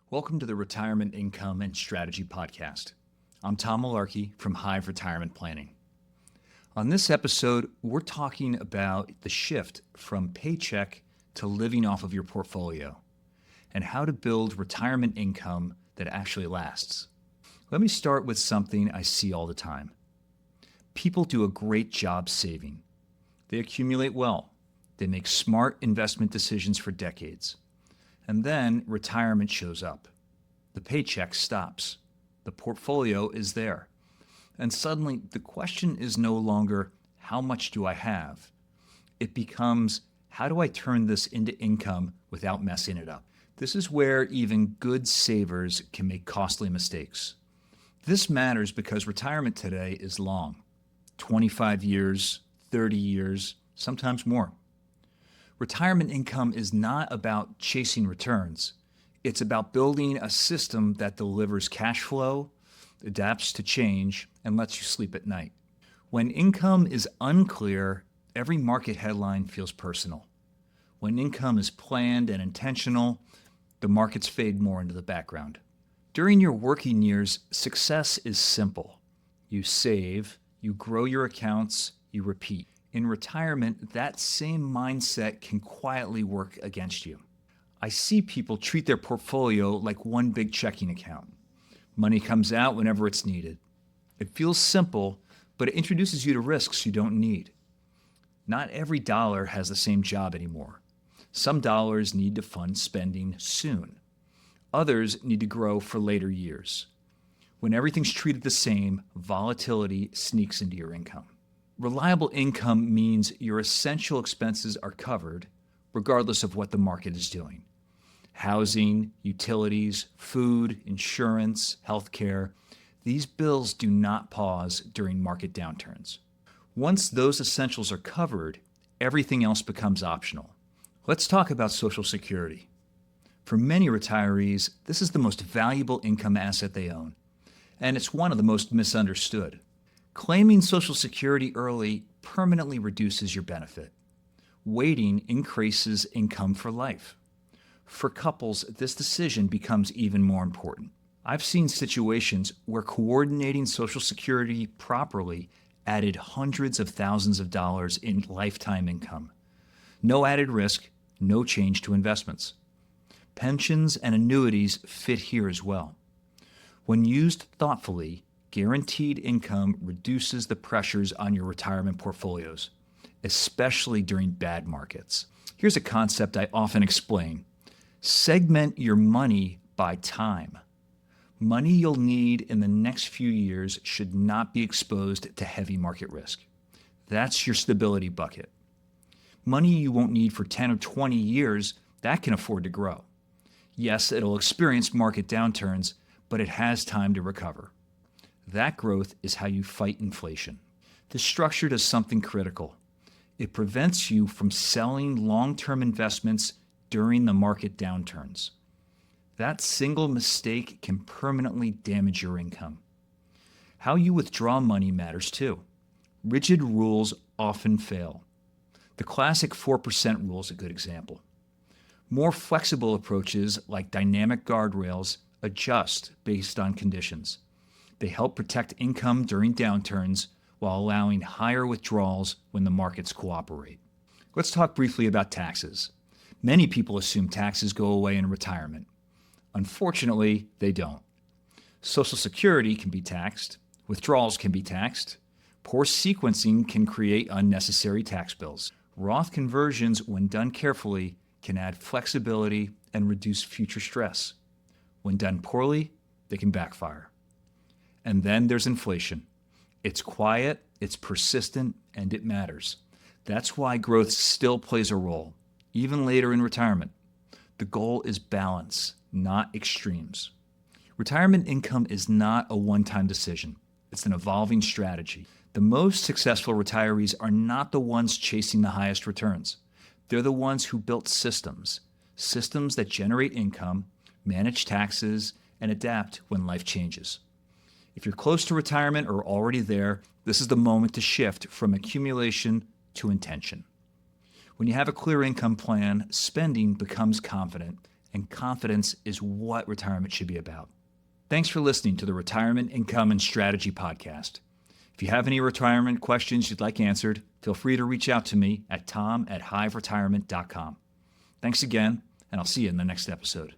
Welcome to the Retirement Income and Strategy Podcast. I'm Tom Mullarkey from Hive Retirement Planning. On this episode, we're talking about the shift from paycheck to living off of your portfolio and how to build retirement income that actually lasts. Let me start with something I see all the time. People do a great job saving. They accumulate well. They make smart investment decisions for decades. And then retirement shows up. The paycheck stops. The portfolio is there. And suddenly the question is no longer, how much do I have? It becomes, how do I turn this into income without messing it up? This is where even good savers can make costly mistakes. This matters because retirement today is long. 25 years, 30 years, sometimes more. Retirement income is not about chasing returns. It's about building a system that delivers cash flow, adapts to change, and lets you sleep at night. When income is unclear, every market headline feels personal. When income is planned and intentional, the markets fade more into the background. During your working years, success is simple. You save, you grow your accounts, you repeat. In retirement, that same mindset can quietly work against you. I see people treat their portfolio like one big checking account. Money comes out whenever it's needed. It feels simple, but it introduces you to risks you don't need. Not every dollar has the same job anymore. Some dollars need to fund spending soon. Others need to grow for later years. When everything's treated the same, volatility sneaks into your income. Reliable income means your essential expenses are covered, regardless of what the market is doing. Housing, utilities, food, insurance, healthcare, these bills do not pause during market downturns. Once those essentials are covered, everything else becomes optional. Let's talk about Social Security. For many retirees, this is the most valuable income asset they own, and it's one of the most misunderstood. Claiming Social Security early permanently reduces your benefit. Waiting increases income for life. For couples, this decision becomes even more important. I've seen situations where coordinating Social Security properly added hundreds of thousands of dollars in lifetime income. No added risk, no change to investments. Pensions and annuities fit here as well. When used thoughtfully, guaranteed income reduces the pressures on your retirement portfolios, especially during bad markets. Here's a concept I often explain. Segment your money by time. Money you'll need in the next few years should not be exposed to heavy market risk. That's your stability bucket. Money you won't need for 10 or 20 years, that can afford to grow. Yes, it'll experience market downturns, but it has time to recover. That growth is how you fight inflation. This structure does something critical. It prevents you from selling long-term investments during the market downturns. That single mistake can permanently damage your income. How you withdraw money matters too. Rigid rules often fail. The classic 4% rule is a good example. More flexible approaches like dynamic guardrails adjust based on conditions. They help protect income during downturns while allowing higher withdrawals when the markets cooperate. Let's talk briefly about taxes. Many people assume taxes go away in retirement. Unfortunately, they don't. Social Security can be taxed. Withdrawals can be taxed. Poor sequencing can create unnecessary tax bills. Roth conversions, when done carefully, can add flexibility and reduce future stress. When done poorly, they can backfire. And then there's inflation. It's quiet, it's persistent, and it matters. That's why growth still plays a role, even later in retirement. The goal is balance, not extremes. Retirement income is not a one-time decision. It's an evolving strategy. The most successful retirees are not the ones chasing the highest returns. They're the ones who built systems that generate income, manage taxes, and adapt when life changes. If you're close to retirement or already there, this is the moment to shift from accumulation to intention. When you have a clear income plan, spending becomes confident and confidence is what retirement should be about. Thanks for listening to the Retirement Income and Strategy Podcast. If you have any retirement questions you'd like answered, feel free to reach out to me at tom@hiveretirement.com. Thanks again, and I'll see you in the next episode.